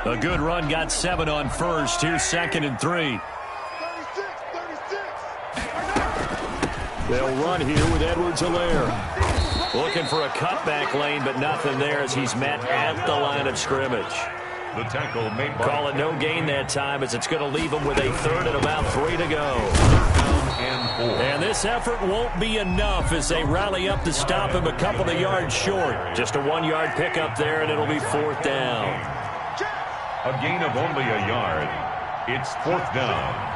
A good run got 7 on first. Here's 2nd and 3. They'll run here with Edwards-Helaire. Looking for a cutback lane, but nothing there as he's met at the line of scrimmage. The tackle made by Call it no gain that time as it's going to leave him with a 3rd and about 3 to go. And this effort won't be enough as they rally up to stop him a couple of yards short. Just a 1-yard pickup there, and it'll be 4th down. a gain of only a yard. It's 4th down.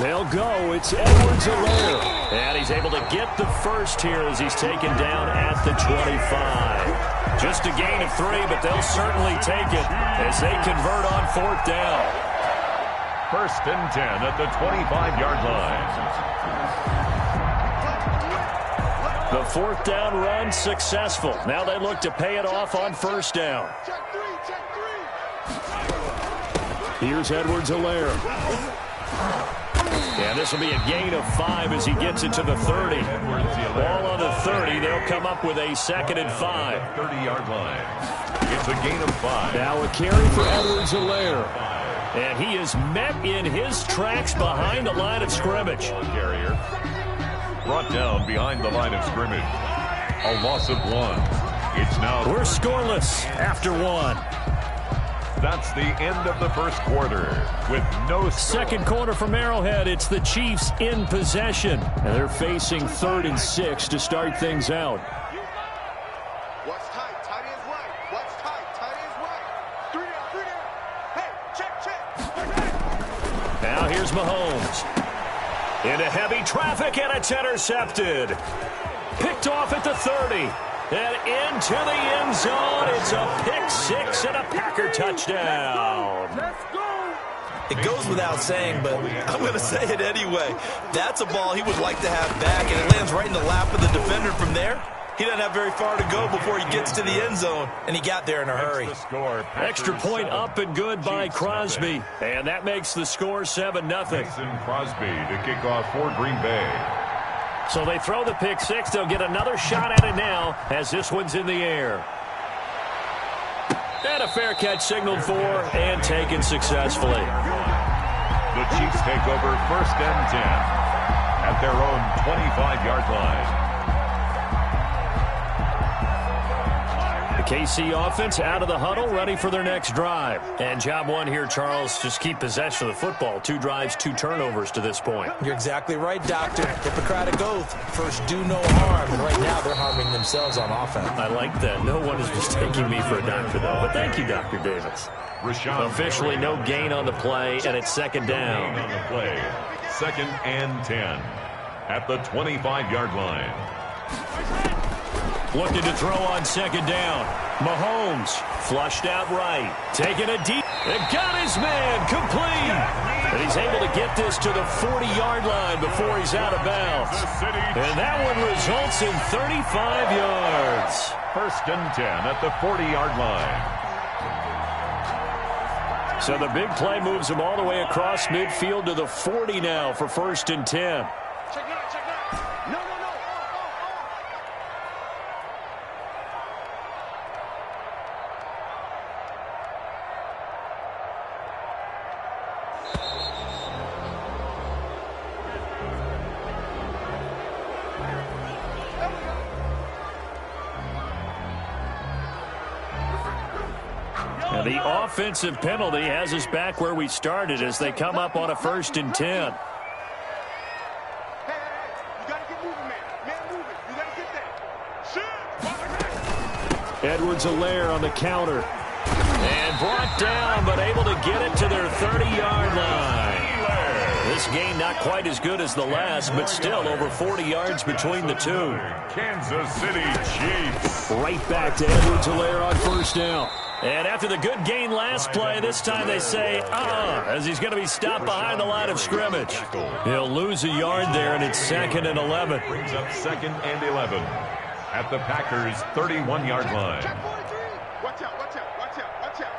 They'll go. It's Edwards-Helaire. And he's able to get the first here as he's taken down at the 25. Just a gain of 3, but they'll certainly take it as they convert on 4th down. 1st and 10 at the 25-yard line. The 4th down run successful. Now they look to pay it off on 1st down. Here's Edwards-Helaire. And this will be a gain of 5 as he gets it to the 30. Ball on the 30. They'll come up with a 2nd and 5. 30-yard line. It's a gain of 5. Now a carry for Edwards-Helaire. And he is met in his tracks behind the line of scrimmage. Carrier brought down behind the line of scrimmage. A loss of 1. It's now... We're scoreless after 1. That's the end of the first quarter with no score. 2nd quarter from Arrowhead. It's the Chiefs in possession. And they're facing 3rd and 6 to start things out. What's tight? Tight ends right. What's tight? Tight ends right. 3 down, 3 down. Hey, check. Now here's Mahomes. Into heavy traffic, and it's intercepted. Picked off at the 30. And into the end zone. It's a pick 6 and a Packer touchdown. Let's go. It goes without saying, but I'm going to say it anyway. That's a ball he would like to have back, and it lands right in the lap of the defender from there. He doesn't have very far to go before he gets to the end zone, and he got there in a hurry. Extra point up and good by Crosby. And that makes the score 7-0. Crosby to kick off for Green Bay. So they throw the pick 6. They'll get another shot at it now as this one's in the air. And a fair catch signaled for and taken successfully. The Chiefs take over 1st and 10 at their own 25-yard line. The KC offense out of the huddle, ready for their next drive. And job 1 here, Charles, just keep possession of the football. 2 drives, 2 turnovers to this point. You're exactly right, Doctor. Hippocratic oath. First, do no harm. And right now, they're harming themselves on offense. I like that. No one is mistaking me for a doctor, though. But thank you, Dr. Davis. Officially no gain on the play, and it's 2nd down. On the play, 2nd and 10 at the 25-yard line. Looking to throw on 2nd down. Mahomes flushed out right. Taking a deep. And got his man complete. And he's able to get this to the 40-yard line before he's out of bounds. And that one results in 35 yards. 1st and 10 at the 40-yard line. So the big play moves him all the way across midfield to the 40 now for 1st and 10. Check it out, check it out. No. And the offensive penalty has us back where we started as they come up on a 1st and 10. Hey, you got to get moving, man. Man moving. You got to get that. Shit. Edwards-Helaire on the counter. And brought down, but able to get it to their 30-yard line. This game not quite as good as the last, but still over 40 yards between the two. Kansas City Chiefs. Right back to Edwards-Helaire on 1st down. And after the good gain last play, this time they say, as he's going to be stopped behind the line of scrimmage. He'll lose a yard there, and it's 2nd and 11. Brings up 2nd and 11 at the Packers' 31-yard line. Check 43. Watch out, watch out, watch out, watch out.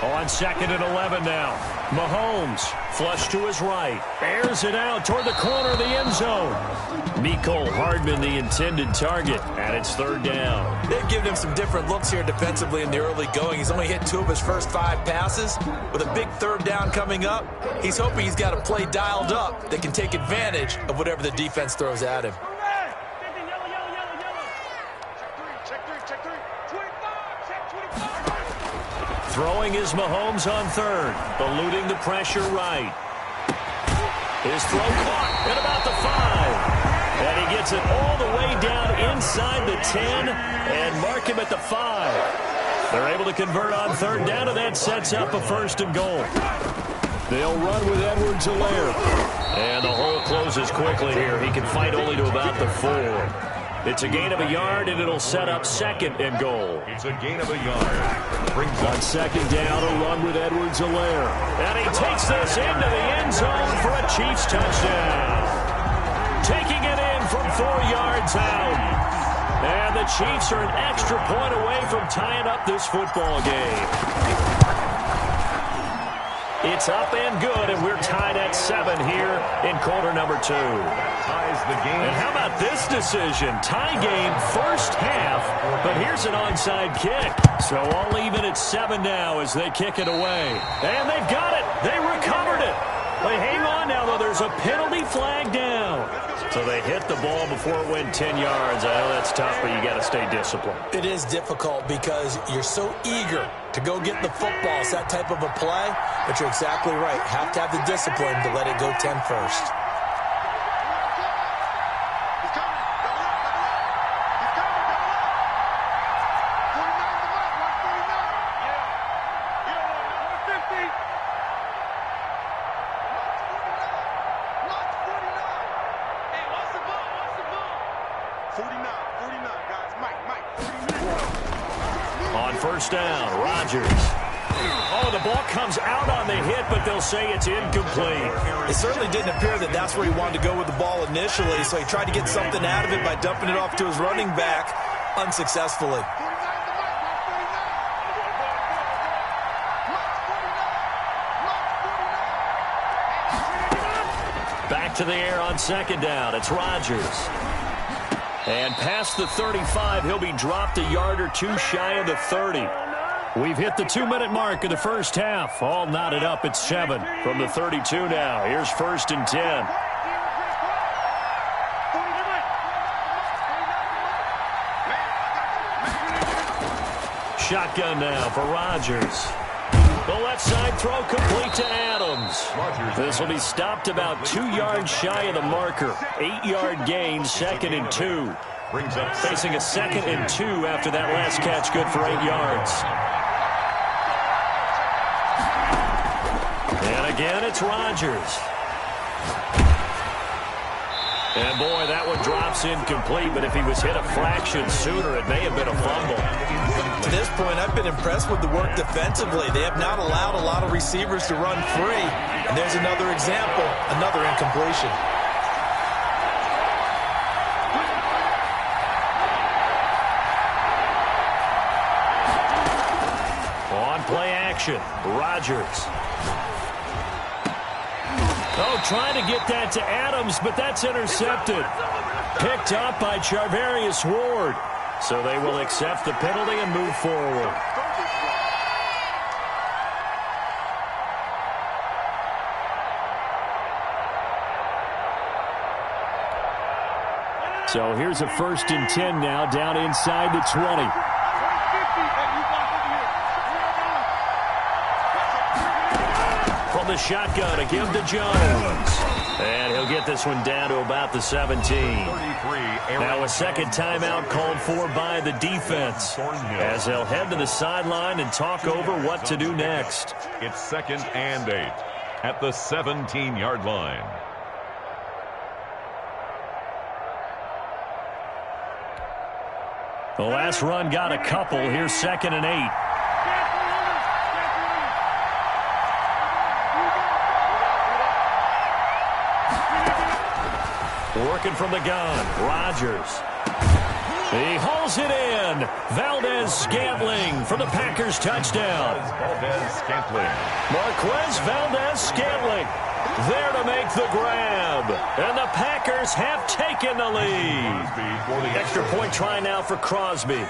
On 2nd and 11 now. Mahomes, flush to his right. Airs it out toward the corner of the end zone. Mecole Hardman, the intended target, and it's 3rd down. They've given him some different looks here defensively in the early going. He's only hit 2 of his first 5 passes. With a big 3rd down coming up, he's hoping he's got a play dialed up that can take advantage of whatever the defense throws at him. Throwing is Mahomes on 3rd, eluding the pressure right. His throw caught at about the 5. And he gets it all the way down inside the 10 and mark him at the 5. They're able to convert on 3rd down, and that sets up a 1st and goal. They'll run with Edwards-Helaire. And the hole closes quickly here. He can fight only to about the 4. It's a gain of a yard, and it'll set up 2nd and goal. It's a gain of a yard. Brings on 2nd down, a run with Edwards-Helaire. And he takes this into the end zone for a Chiefs touchdown. Taking it in from 4 yards out. And the Chiefs are an extra point away from tying up this football game. It's up and good, and we're tied at 7 here in quarter number 2. Ties the game. And how about this decision? Tie game, first half, but here's an onside kick. So all even at 7 now as they kick it away. And they've got it. They recovered it. They hang on now, though. There's a penalty flag down. So they hit the ball before it went 10 yards. I know that's tough, but you got to stay disciplined. It is difficult because you're so eager to go get the football. It's that type of a play, but you're exactly right. Have to have the discipline to let it go 10 first. On 1st down, Rodgers. Oh, the ball comes out on the hit, but they'll say it's incomplete. It certainly didn't appear that that's where he wanted to go with the ball initially, so he tried to get something out of it by dumping it off to his running back unsuccessfully. Back to the air on 2nd down. It's Rodgers. And past the 35, he'll be dropped a yard or 2 shy of the 30. We've hit the 2-minute mark of the first half. All knotted up at 7 from the 32 now. Here's 1st and 10. Shotgun now for Rodgers. The left side throw complete to Adams. This will be stopped about 2 yards shy of the marker. 8-yard gain, 2nd and 2. Facing a 2nd and 2 after that last catch, good for 8 yards. And again, it's Rodgers. And boy, that one drops incomplete, but if he was hit a fraction sooner, it may have been a fumble. To this point, I've been impressed with the work defensively. They have not allowed a lot of receivers to run free. And there's another example, another incompletion. On play action, Rodgers. Oh, trying to get that to Adams, but that's intercepted. Picked up by Charvarius Ward. So they will accept the penalty and move forward. So here's a 1st and 10 now, down inside the 20. From the shotgun, a give to Jones. And he'll get this one down to about the 17. Now a 2nd timeout called for by the defense as they'll head to the sideline and talk over what to do next. It's 2nd and 8 at the 17-yard line. The last run got a couple. Here's 2nd and 8. Working from the gun, Rodgers. He hauls it in. Valdez-Scantling for the Packers touchdown. Valdez-Scantling. Marquez Valdez-Scantling there to make the grab. And the Packers have taken the lead. Extra point try now for Crosby.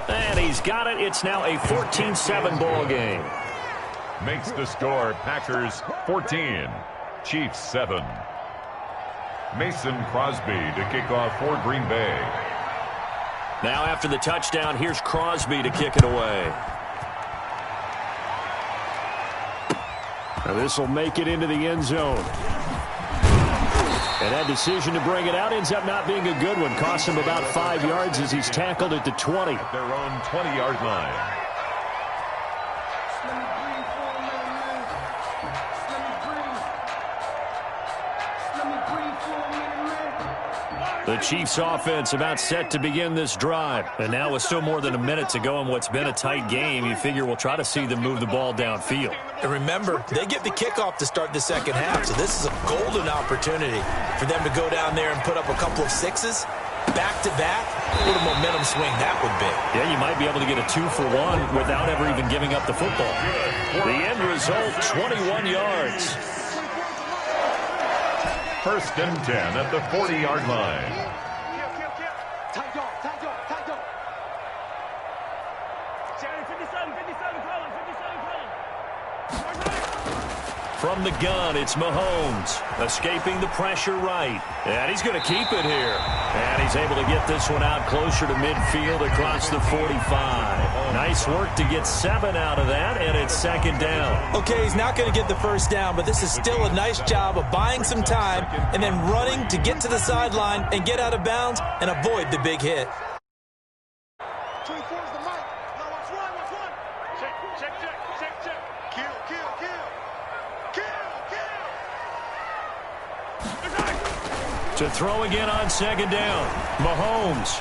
And he's got it. It's now a 14-7 ball game. Makes the score Packers 14, Chiefs 7. Mason Crosby to kick off for Green Bay. Now after the touchdown, here's Crosby to kick it away. Now this will make it into the end zone. And that decision to bring it out ends up not being a good one. Costs him about 5 yards as he's tackled at the 20. At their own 20-yard line. The Chiefs offense about set to begin this drive. And now with still more than a minute to go in what's been a tight game, you figure we'll try to see them move the ball downfield. And remember, they get the kickoff to start the second half, so this is a golden opportunity for them to go down there and put up a couple of sixes back-to-back. What a momentum swing that would be. Yeah, you might be able to get a 2-for-1 without ever even giving up the football. The end result, 21 yards. First and 10 at the 40-yard line. From the gun, it's Mahomes, escaping the pressure right. And he's going to keep it here. And he's able to get this one out closer to midfield across the 45. Nice work to get 7 out of that, and it's second down. Okay, he's not going to get the first down, but this is still a nice job of buying some time and then running to get to the sideline and get out of bounds and avoid the big hit. To throw again on second down. Mahomes.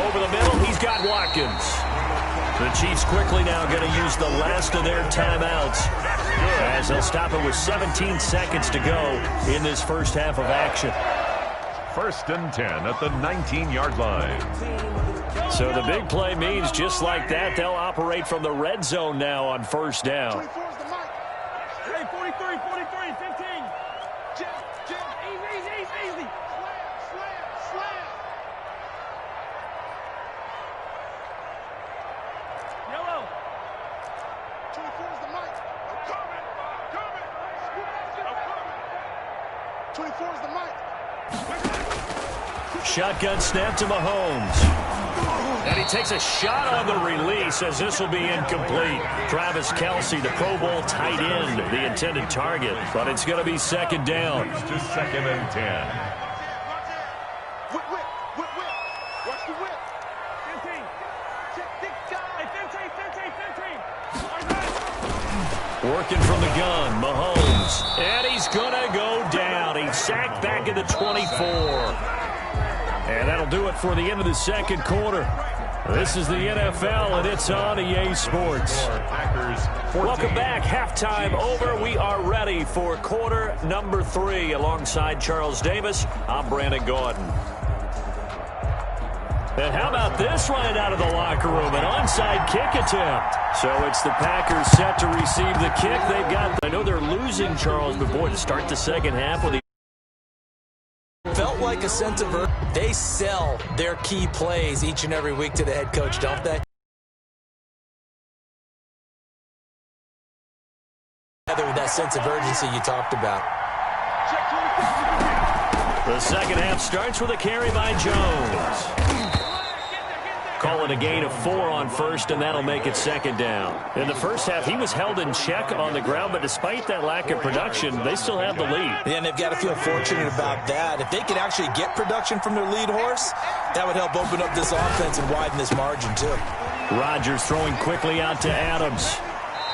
Over the middle, he's got Watkins. The Chiefs quickly now going to use the last of their timeouts as they'll stop it with 17 seconds to go in this first half of action. First and 10 at the 19-yard line. So the big play means just like that, they'll operate from the red zone now on first down. 43, 15. Jim, easy. Slam. Yellow. 24 is the mic. I'm coming. 24 is the mic. Shotgun snap to Mahomes. And he takes a shot on the release as this will be incomplete. Travis Kelce, the Pro Bowl tight end, the intended target. But it's going to be second down. To second and 10. Whip. Watch the whip. 15. 15. Working from the gun, Mahomes. And he's going to go down. He's sacked back at the 24. And that'll do it for the end of the second quarter. This is the NFL, and it's on EA Sports. Welcome back. Halftime over. We are ready for quarter number 3. Alongside Charles Davis, I'm Brandon Gordon. And how about this right out of the locker room? An onside kick attempt. So it's the Packers set to receive the kick. They've got, I know they're losing, Charles, but boy, to start the second half with the Felt like a sense of urgency. They sell their key plays each and every week to the head coach, don't they? With that sense of urgency you talked about. The second half starts with a carry by Jones. Call it a gain of 4 on first, and that'll make it second down. In the first half, he was held in check on the ground, but despite that lack of production, they still have the lead. And they've got to feel fortunate about that. If they could actually get production from their lead horse, that would help open up this offense and widen this margin, too. Rodgers throwing quickly out to Adams.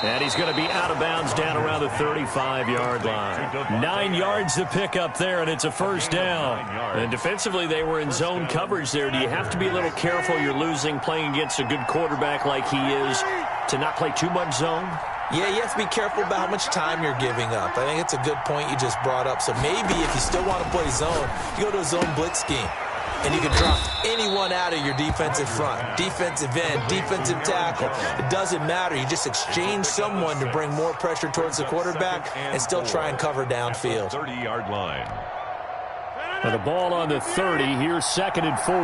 And he's going to be out of bounds down around the 35-yard line. 9 yards to pick up there, and it's a first down. And defensively, they were in zone coverage there. Do you have to be a little careful? You're losing playing against a good quarterback like he is to not play too much zone? Yeah, you have to be careful about how much time you're giving up. I think it's a good point you just brought up. So maybe if you still want to play zone, you go to a zone blitz scheme. And you can drop anyone out of your defensive front, defensive end, defensive tackle. It doesn't matter. You just exchange someone to bring more pressure towards the quarterback and still try and cover downfield. 30-yard line. And the ball on the 30. Here's 2nd and 4.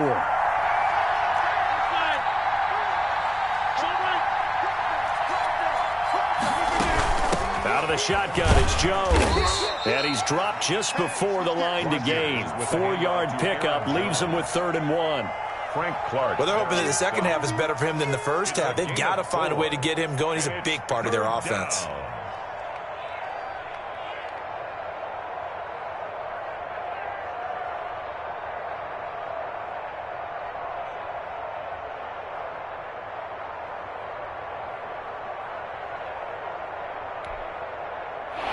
Out of the shotgun, it's Jones. And he's dropped just before the line to gain. 4-yard pickup leaves him with 3rd and 1. Frank Clark. Well, they're hoping that the second half is better for him than the first half. They've got to find a way to get him going. He's a big part of their offense.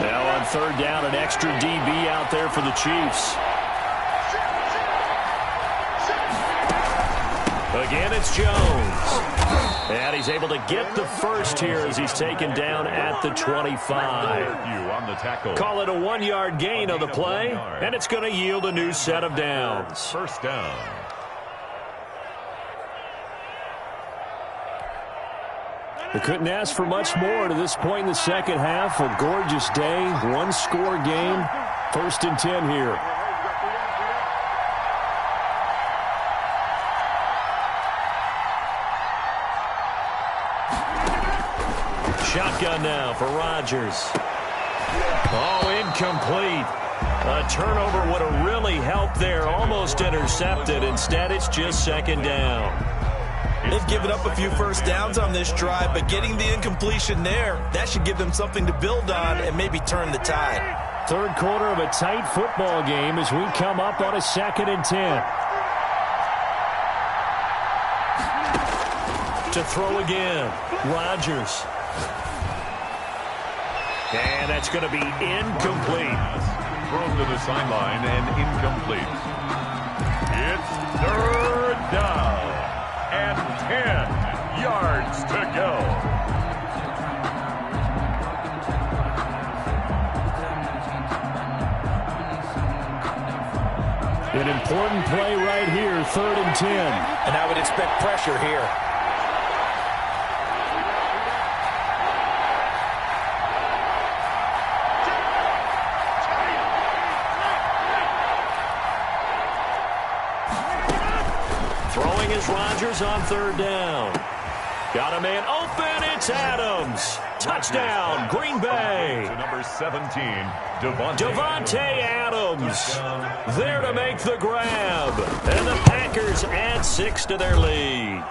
Now on 3rd down, an extra DB out there for the Chiefs. Again, it's Jones. And he's able to get the first here as he's taken down at the 25. Call it a 1-yard gain on the play, and it's going to yield a new set of downs. First down. They couldn't ask for much more to this point in the second half. A gorgeous day, 1-score game. 1st and 10 here. Shotgun now for Rodgers. Oh, incomplete. A turnover would have really helped there. Almost intercepted. Instead, it's just 2nd down. They've given up a few first downs on this drive, but getting the incompletion there, that should give them something to build on and maybe turn the tide. 3rd quarter of a tight football game as we come up on a 2nd and 10. To throw again, Rodgers. And that's going to be incomplete. Thrown to the sideline and incomplete. It's 3rd down and 10 yards to go. An important play right here, 3rd and 10. And I would expect pressure here. Throwing is Rodgers on 3rd down. Got a man open, it's Adams. Touchdown, Green Bay. To number 17, Devontae Adams there to make the grab. And the Packers add 6 to their lead.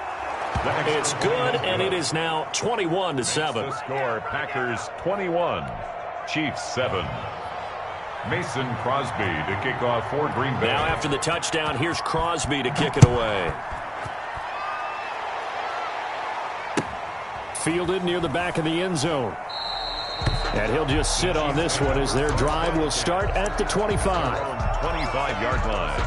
It's good, and it is now 21-7. The score, Packers 21, Chiefs 7. Mason Crosby to kick off for Green Bay. Now after the touchdown, here's Crosby to kick it away. Fielded near the back of the end zone. And he'll just sit on this one as their drive will start at the 25. 25-yard line.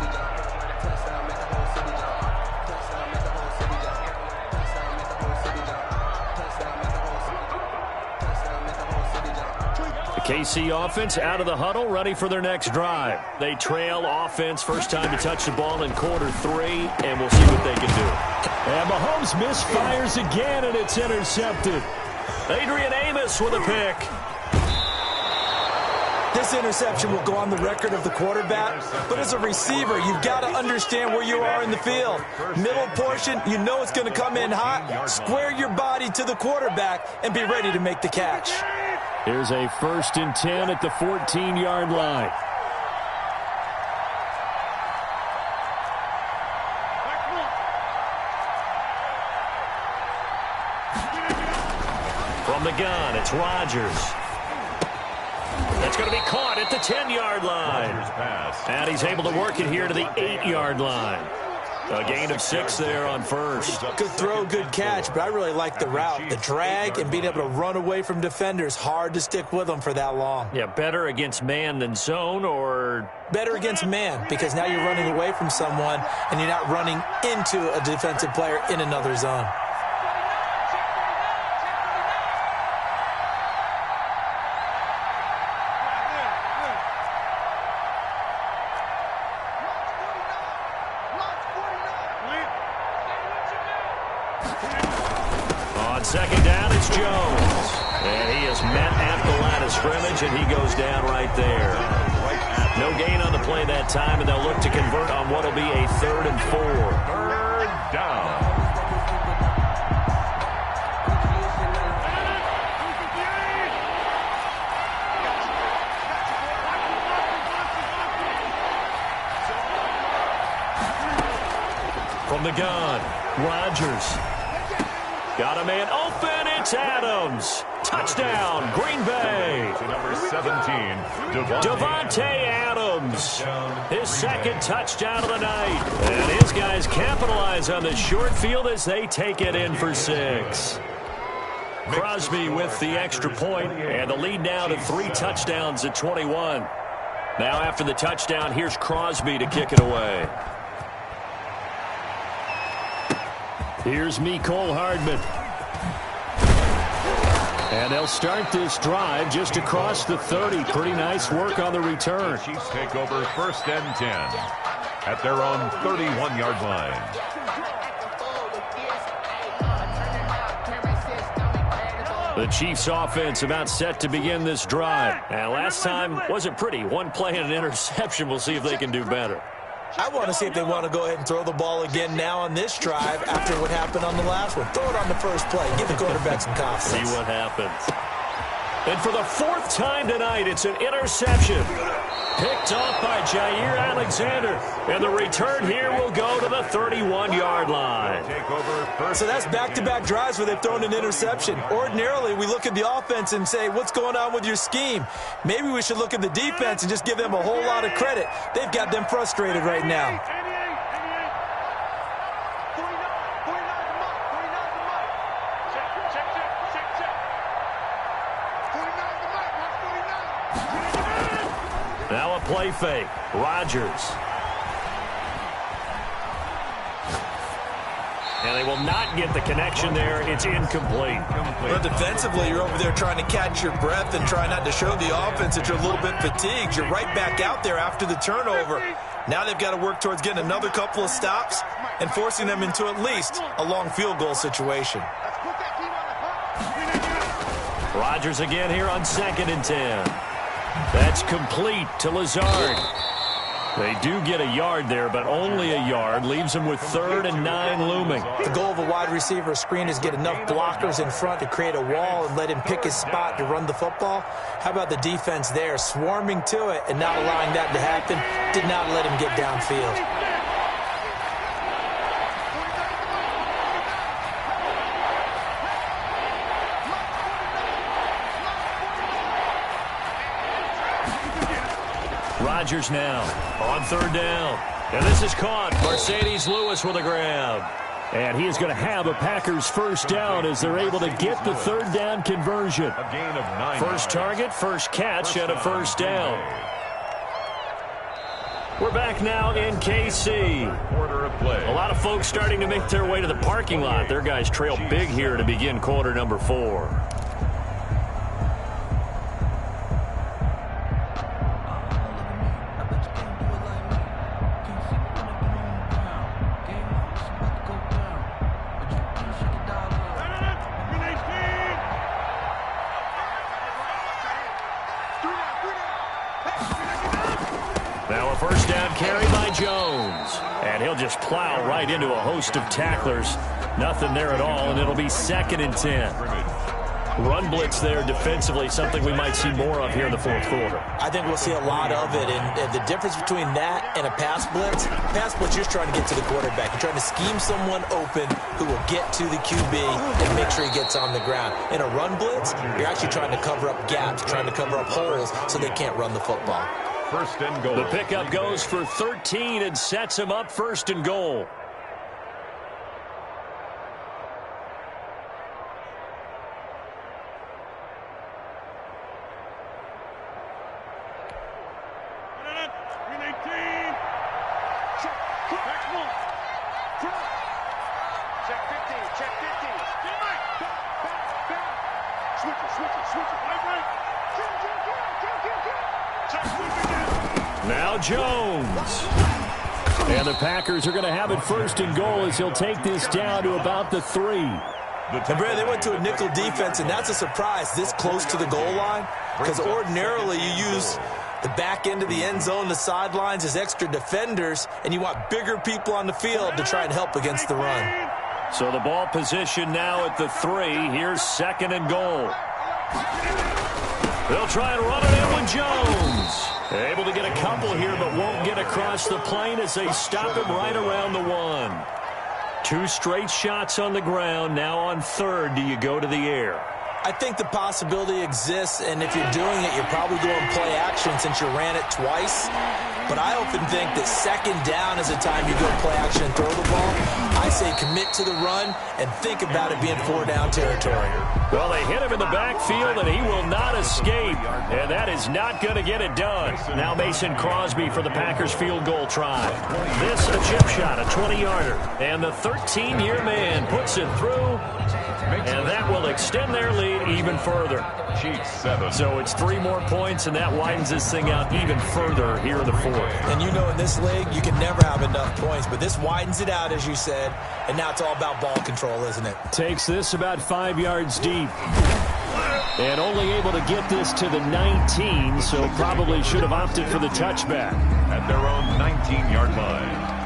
The KC offense out of the huddle, ready for their next drive. They trail offense, first time to touch the ball in quarter 3, and we'll see what they can do. And Mahomes misfires again, and it's intercepted. Adrian Amos with a pick. This interception will go on the record of the quarterback, but as a receiver, you've got to understand where you are in the field. Middle portion, you know it's going to come in hot. Square your body to the quarterback and be ready to make the catch. Here's a 1st and 10 at the 14-yard line. From the gun, it's Rodgers. That's going to be caught at the 10-yard line. And he's able to work it here to the 8-yard line. A gain of 6 there on first. Good throw, good catch, but I really like the route. The drag and being able to run away from defenders, hard to stick with them for that long. Yeah, better against man than zone, or? Better against man, because now you're running away from someone and you're not running into a defensive player in another zone. On second down, it's Jones. And he is met at the line of scrimmage, and he goes down right there. No gain on the play that time, and they'll look to convert on what will be a 3rd and 4. Third down. From the gun, Rodgers. Got a man open, it's Adams. Touchdown, Green Bay. To number 17, Davante Adams. His second touchdown of the night. And his guys capitalize on the short field as they take it in for 6. Crosby with the extra point, and the lead now to 3 touchdowns at 21. Now after the touchdown, here's Crosby to kick it away. Here's Mecole Hardman. And they'll start this drive just across the 30. Pretty nice work on the return. Chiefs take over 1st and 10 at their own 31-yard line. The Chiefs offense about set to begin this drive. And last time wasn't pretty. One play and an interception. We'll see if they can do better. I want to see if they want to go ahead and throw the ball again now on this drive after what happened on the last one. Throw it on the first play. Give the quarterback some confidence. See what happens. And for the 4th time tonight, it's an interception. Picked off by Jair Alexander. And the return here will go to the 31-yard line. So that's back-to-back drives where they've thrown an interception. Ordinarily, we look at the offense and say, what's going on with your scheme? Maybe we should look at the defense and just give them a whole lot of credit. They've got them frustrated right now. Now a play fake. Rodgers. And they will not get the connection there. It's incomplete. Well, defensively, you're over there trying to catch your breath and try not to show the offense that you're a little bit fatigued. You're right back out there after the turnover. Now they've got to work towards getting another couple of stops and forcing them into at least a long field goal situation. Rodgers again here on 2nd and 10. That's complete to Lazard. They do get a yard there, but only a yard. Leaves them with 3rd and 9 looming. The goal of a wide receiver screen is get enough blockers in front to create a wall and let him pick his spot to run the football. How about the defense there, swarming to it and not allowing that to happen? Did not let him get downfield. Rodgers now on 3rd down. And this is caught. Mercedes Lewis with a grab. And he is going to have a Packers 1st down as they're able to get the 3rd down conversion. A gain of 9. First target, first catch, and a 1st down. We're back now in KC. Quarter of play. A lot of folks starting to make their way to the parking lot. Their guys trail big here to begin quarter number 4. Now a 1st down carry by Jones. And he'll just plow right into a host of tacklers. Nothing there at all, and it'll be 2nd and 10. Run blitz there defensively, something we might see more of here in the 4th quarter. I think we'll see a lot of it, and the difference between that and a pass blitz, you're just trying to get to the quarterback. You're trying to scheme someone open who will get to the QB and make sure he gets on the ground. In a run blitz, you're actually trying to cover up gaps, trying to cover up holes so they can't run the football. 1st and goal. The pickup goes for 13 and sets him up 1st and goal. Now Jones. And the Packers are going to have it 1st and goal as he'll take this down to about the 3. And Brad, they went to a nickel defense, and that's a surprise this close to the goal line, because ordinarily you use the back end of the end zone, the sidelines as extra defenders, and you want bigger people on the field to try and help against the run. So the ball position now at the 3. Here's 2nd and goal. They'll try and run it in with Jones. Able to get a couple here, but won't get across the plane as they stop him right around the 1. 2 straight shots on the ground. Now on 3rd, do you go to the air? I think the possibility exists, and if you're doing it, you're probably going play action since you ran it twice. But I often think that 2nd down is the time you go play action and throw the ball. I say commit to the run and think about it being 4-down territory. Well, they hit him in the backfield, and he will not escape. And that is not going to get it done. Now Mason Crosby for the Packers field goal try. This a chip shot, a 20-yarder. And the 13-year man puts it through. And that will extend their lead even further. Chiefs 7. So it's 3 more points, and that widens this thing out even further here in the 4th. And you know in this league, you can never have enough points, but this widens it out, as you said, and now it's all about ball control, isn't it? Takes this about 5 yards deep. And only able to get this to the 19, so probably should have opted for the touchback. At their own 19-yard line.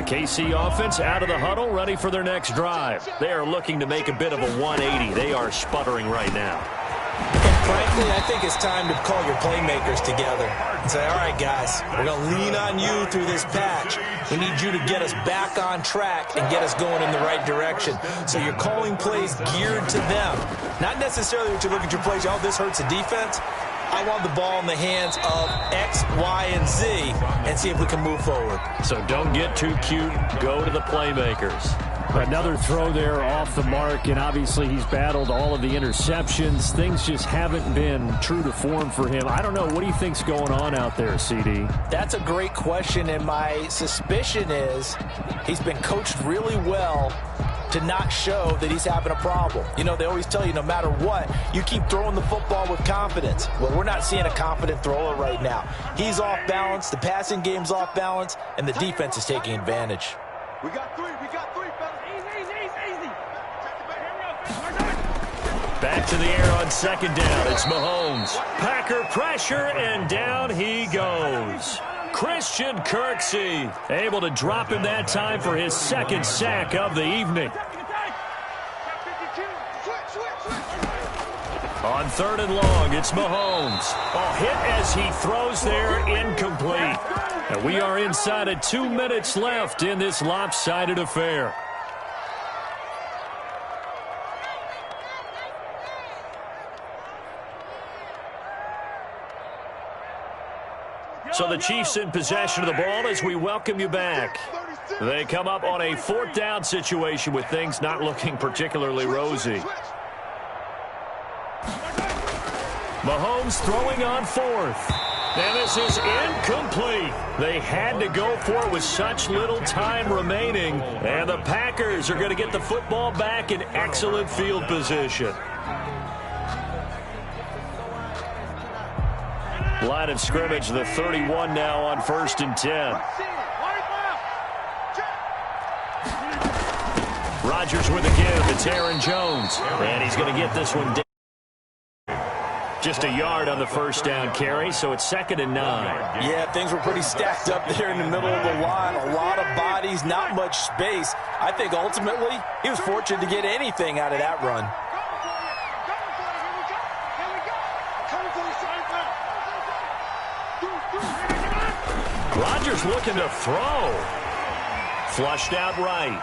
KC offense out of the huddle, ready for their next drive. They are looking to make a bit of a 180. They are sputtering right now. And frankly, I think it's time to call your playmakers together and say, all right, guys, we're going to lean on you through this patch. We need you to get us back on track and get us going in the right direction. So you're calling plays geared to them. Not necessarily that you look at your plays, oh, this hurts the defense. I want the ball in the hands of X, Y, and Z and see if we can move forward. So don't get too cute. Go to the playmakers. Another throw there off the mark, and obviously he's battled all of the interceptions. Things just haven't been true to form for him. I don't know. What do you think's going on out there, CD? That's a great question, and my suspicion is he's been coached really well to not show that he's having a problem. You know, they always tell you no matter what, you keep throwing the football with confidence. Well, we're not seeing a confident thrower right now. He's off balance, the passing game's off balance, and the defense is taking advantage. We got 3, fellas. Easy. Back to the air on 2nd down. It's Mahomes. Packer pressure, and down he goes. Christian Kirksey able to drop him that time for his 2nd sack of the evening. On 3rd and long, it's Mahomes. A hit as he throws there, incomplete. And we are inside of 2 minutes left in this lopsided affair. So the Chiefs in possession of the ball as we welcome you back. They come up on a 4th down situation with things not looking particularly rosy. Mahomes throwing on 4th. And this is incomplete. They had to go for it with such little time remaining. And the Packers are going to get the football back in excellent field position. Line of scrimmage, the 31 now on 1st and 10. Rodgers with a give. It's Aaron Jones. And he's going to get this one down. Just a yard on the 1st down carry, so it's 2nd and 9. Yeah, things were pretty stacked up there in the middle of the line. A lot of bodies, not much space. I think ultimately he was fortunate to get anything out of that run. Rodgers looking to throw. Flushed out right.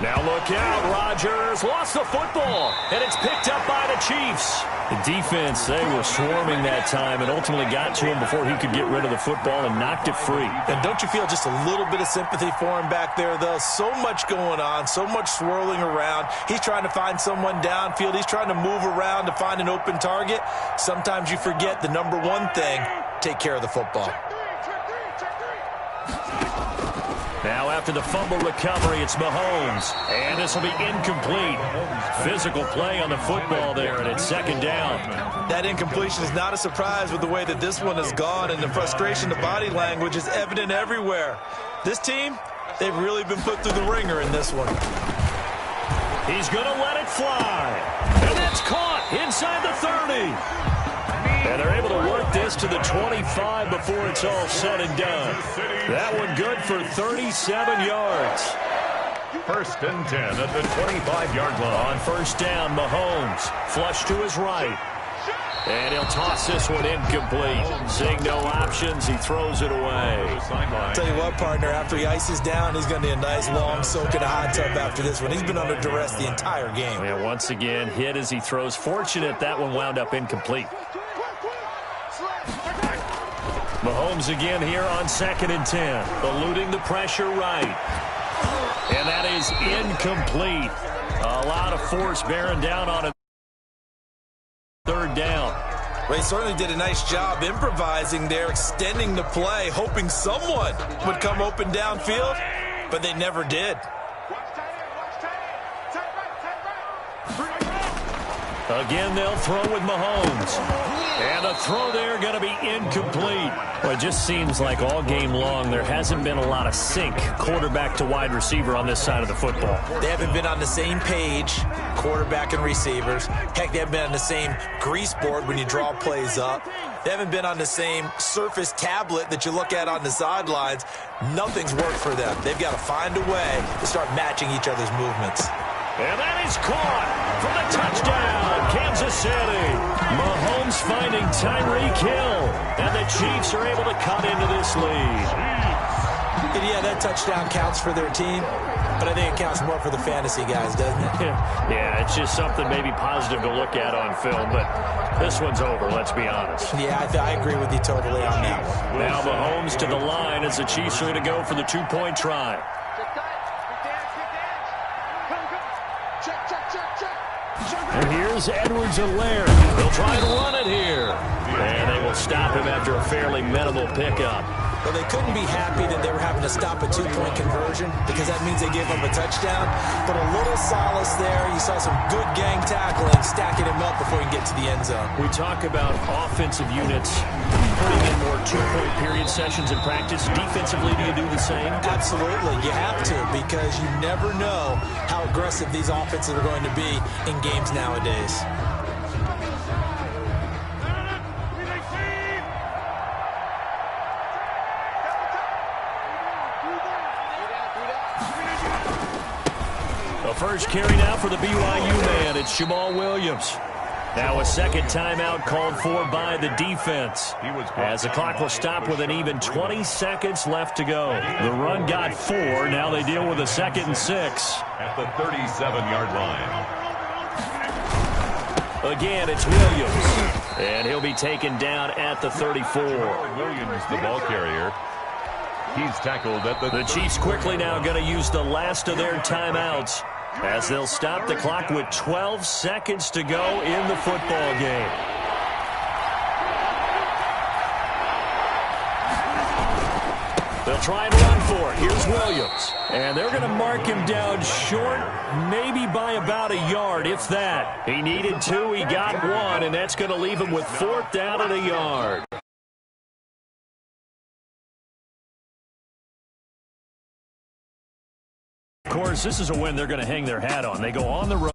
Now look out, Rodgers lost the football, and it's picked up by the Chiefs. The defense, they were swarming that time and ultimately got to him before he could get rid of the football and knocked it free. And don't you feel just a little bit of sympathy for him back there, though? So much going on, so much swirling around. He's trying to find someone downfield. He's trying to move around to find an open target. Sometimes you forget the number one thing, take care of the football. Now after the fumble recovery, it's Mahomes. And this will be incomplete. Physical play on the football there, and it's second down. That incompletion is not a surprise with the way that this one has gone, and the frustration, the body language is evident everywhere. This team, they've really been put through the ringer in this one. He's going to let it fly. And that's caught inside the 30. And they're able to work this to the 25 before it's all said and done. That one good for 37 yards. First and 10 at the 25-yard line. On first down, Mahomes flush to his right. And he'll toss this one incomplete. Seeing no options, he throws it away. Tell you what, partner, after he ices down, he's going to need a nice long soak in a hot tub after this one. He's been under duress the entire game. Yeah, once again, hit as he throws. Fortunate that one wound up incomplete. Mahomes again here on 2nd and 10. Eluding the pressure right. And that is incomplete. A lot of force bearing down on it. Third down. Well, he certainly did a nice job improvising there, extending the play, hoping someone would come open downfield, but they never did. Again, they'll throw with Mahomes. And a throw there going to be incomplete. Well, it just seems like all game long there hasn't been a lot of sync quarterback to wide receiver on this side of the football. They haven't been on the same page, quarterback and receivers. Heck, they haven't been on the same grease board when you draw plays up. They haven't been on the same surface tablet that you look at on the sidelines. Nothing's worked for them. They've got to find a way to start matching each other's movements. And that is caught for the touchdown, Kansas City. Mahomes finding Tyreek Hill, and the Chiefs are able to cut into this lead. And yeah, that touchdown counts for their team, but I think it counts more for the fantasy guys, doesn't it? Yeah, it's just something maybe positive to look at on film, but this one's over, let's be honest. Yeah, I agree with you totally on that one. Now Mahomes to the line as the Chiefs are going to go for the two-point try. And here's Edwards-Helaire. They'll try to run it here. And they will stop him after a fairly minimal pickup. Well, they couldn't be happy that they were having to stop a two-point conversion because that means they gave up a touchdown. But a little solace there. You saw some good gang tackling, stacking him up before he can get to the end zone. We talk about offensive units putting in more two-point period sessions in practice. Defensively, do you do the same? Absolutely. You have to because you never know how aggressive these offenses are going to be in games nowadays. The first carry now for the BYU man. It's Jamal Williams. Now a second timeout called for by the defense. As the clock will stop with an even 20 seconds left to go. The run got 4. Now they deal with a 2nd and 6. At the 37-yard line. Again, it's Williams. And he'll be taken down at the 34. Williams, the ball carrier. He's tackled at The Chiefs quickly now going to use the last of their timeouts as they'll stop the clock with 12 seconds to go in the football game. They'll try and run for it. Here's Williams. And they're going to mark him down short, maybe by about a yard, if that. He needed 2, he got 1, and that's going to leave him with 4th down and a yard. Of course, this is a win they're going to hang their hat on. They go on the road.